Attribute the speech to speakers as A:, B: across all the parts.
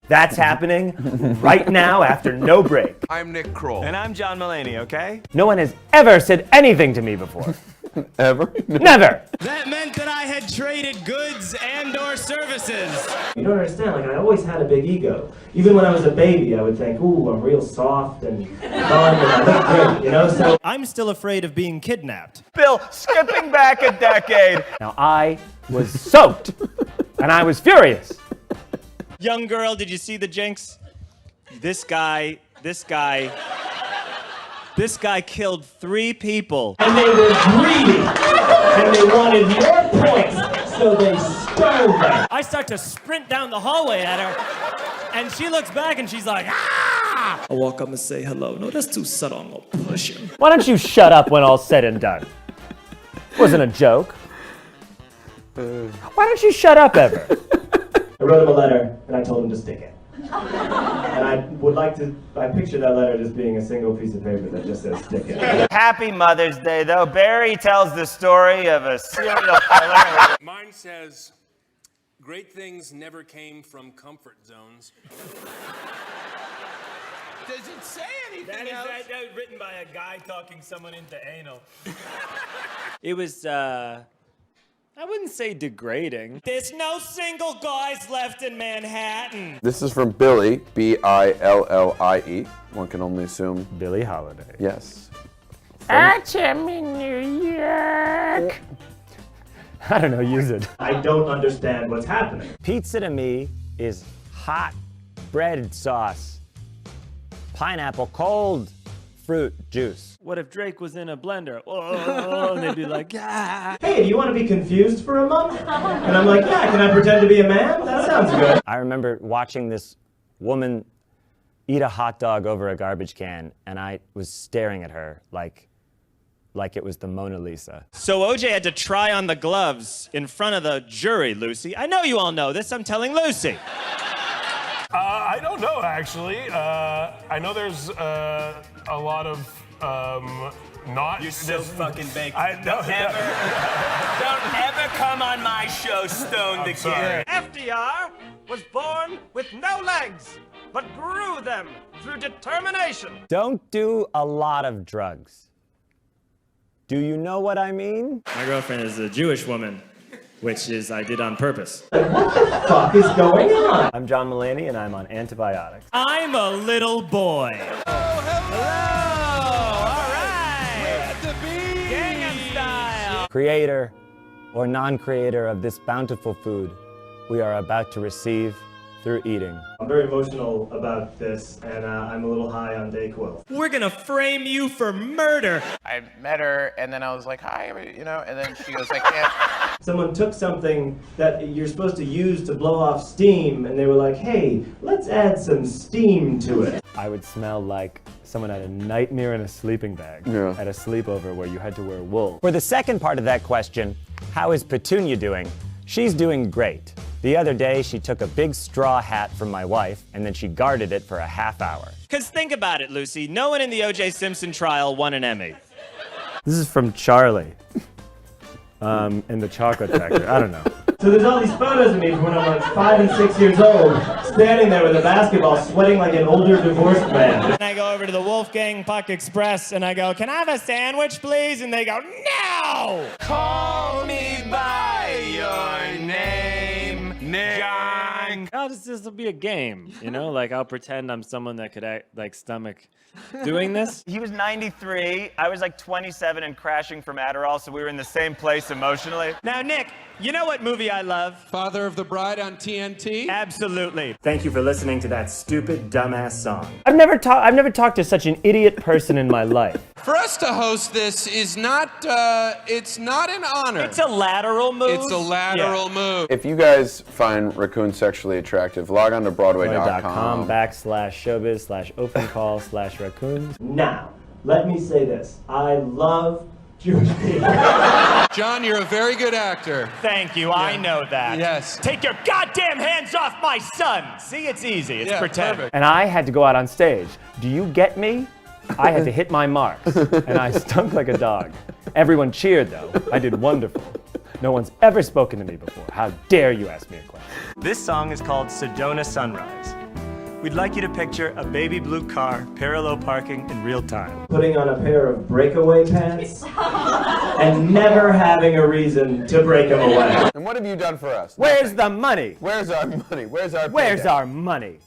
A: That's happening right now after no break.
B: I'm Nick Kroll.
C: And I'm John Mulaney, okay?
A: No one has ever said anything to me before.
D: Ever?
A: Never!
C: That meant that I had traded goods and/or services.
E: You don't understand, like, I always had a big ego. Even when I was a baby, I would think, ooh, I'm real soft and fun and I look great, you know? So
C: I'm still afraid of being kidnapped.
A: Bill, skipping back a decade. Now I was soaked, and I was furious.
C: Young girl, did you see the jinx? This guy killed 3 people.
E: and they were greedy, and they wanted more points, so they stole them.
C: I start to sprint down the hallway at her, and she looks back and she's like, ah! I walk up and say hello. No, that's too subtle. I'm gonna push him.
A: Why don't you shut up when all's said and done? Wasn't a joke. Why don't you shut up ever?
E: I wrote him a letter, and I told him to stick it. And I picture that letter just being a single piece of paper that just says stick it.
A: Happy Mother's Day, though. Barry tells the story of a serial killer.
F: Mine says, great things never came from comfort zones.
B: Does it say anything else?
C: That was written by a guy talking someone into anal. It was, I wouldn't say degrading. There's no single guys left in Manhattan.
D: This is from Billy, Billie. One can only assume.
A: Billie Holiday.
D: Yes.
A: I'm in New York. I don't know, use it.
E: I don't understand what's happening.
A: Pizza to me is hot bread sauce, pineapple, cold fruit juice.
C: What if Drake was in a blender? Oh, and they'd be like, yeah.
E: Hey, do you want to be confused for a month? And I'm like, yeah, can I pretend to be a man? That sounds good.
A: I remember watching this woman eat a hot dog over a garbage can, and I was staring at her like it was the Mona Lisa.
C: So OJ had to try on the gloves in front of the jury, Lucy. I know you all know this. I'm telling Lucy.
F: I don't know, actually. I know there's a lot of not.
C: You're so fucking baked.
F: Don't
C: Don't ever come on my show stoned again.
F: sorry.
G: FDR was born with no legs, but grew them through determination.
A: Don't do a lot of drugs. Do you know what I mean?
C: My girlfriend is a Jewish woman, which is I did on purpose.
E: Like, what the fuck is going on?
A: I'm John Mulaney, and I'm on antibiotics.
C: I'm a little boy.
A: Creator or non-creator of this bountiful food we are about to receive through eating.
E: I'm very emotional about this, and I'm a little high on Dayquil.
C: We're gonna frame you for murder.
B: I met her, and then I was like, hi, you know, and then she goes, I can't.
E: Someone took something that you're supposed to use to blow off steam, and they were like, hey, let's add some steam to it.
A: I would smell like someone had a nightmare in a sleeping bag at a sleepover where you had to wear wool. For the second part of that question, how is Petunia doing? She's doing great. The other day, she took a big straw hat from my wife, and then she guarded it for a half hour.
C: Because think about it, Lucy. No one in the O.J. Simpson trial won an Emmy.
A: This is from Charlie in the chocolate factory. I don't know.
E: So there's all these photos of me from when I'm like 5 and 6 years old, standing there with a basketball, sweating like an older divorced man.
C: And I go over to the Wolfgang Puck Express, and I go, can I have a sandwich, please? And they go, no!
B: Call me by your name, John.
C: Oh, this will be a game, you know? Like, I'll pretend I'm someone that could, stomach doing this.
A: He was 93, I was like 27 and crashing from Adderall, so we were in the same place emotionally.
C: Now, Nick, you know what movie I love?
B: Father of the Bride on TNT.
C: Absolutely. Thank you for listening to that stupid, dumbass song.
A: I've never talked to such an idiot person in my life.
B: For us to host this is not, it's not an honor.
C: It's a lateral move.
B: It's a lateral move.
D: If you guys find raccoons sexually attractive, log on to Broadway.com.
A: /showbiz/opencall/raccoons.
E: Now, let me say this. I love Jewish people.
B: John, you're a very good actor.
C: Thank you, I know that.
B: Yes.
C: Take your goddamn hands off my son! See, it's easy, it's pretend.
B: Perfect.
A: And I had to go out on stage. Do you get me? I had to hit my marks, and I stunk like a dog. Everyone cheered, though. I did wonderful. No one's ever spoken to me before. How dare you ask me a question?
C: This song is called Sedona Sunrise.
A: we'd like you to picture a baby blue car parallel parking in real time.
E: Putting on a pair of breakaway pants and never having a reason to break them away.
D: And what have you done for us?
A: Where's the money?
D: Where's our money? Where's our
A: Where's
D: payday?
A: our money?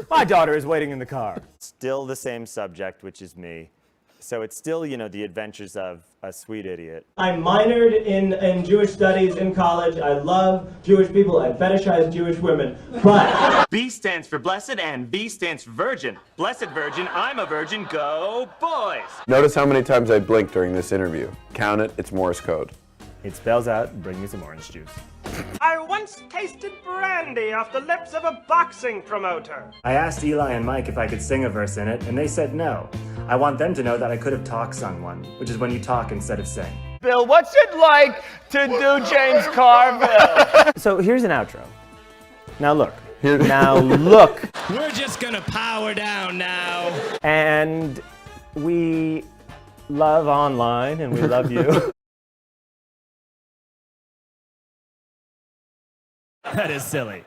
A: My daughter is waiting in the car. Still the same subject, which is me. So it's still, you know, the adventures of a sweet idiot.
E: I minored in Jewish studies in college. I love Jewish people. I fetishize Jewish women. But
C: B stands for blessed and V stands for virgin. Blessed virgin, I'm a virgin, go boys!
D: Notice how many times I blinked during this interview. Count it, it's Morse code.
A: It spells out, bring me some orange juice.
G: I once tasted brandy off the lips of a boxing promoter.
A: I asked Eli and Mike if I could sing a verse in it, and they said no. I want them to know that I could have talk sung one, which is when you talk instead of sing.
H: Bill, what's it like to do James Carville?
A: So here's an outro. Now look. Now look.
C: We're just gonna power down now.
A: And we love online, and we love you. That is silly.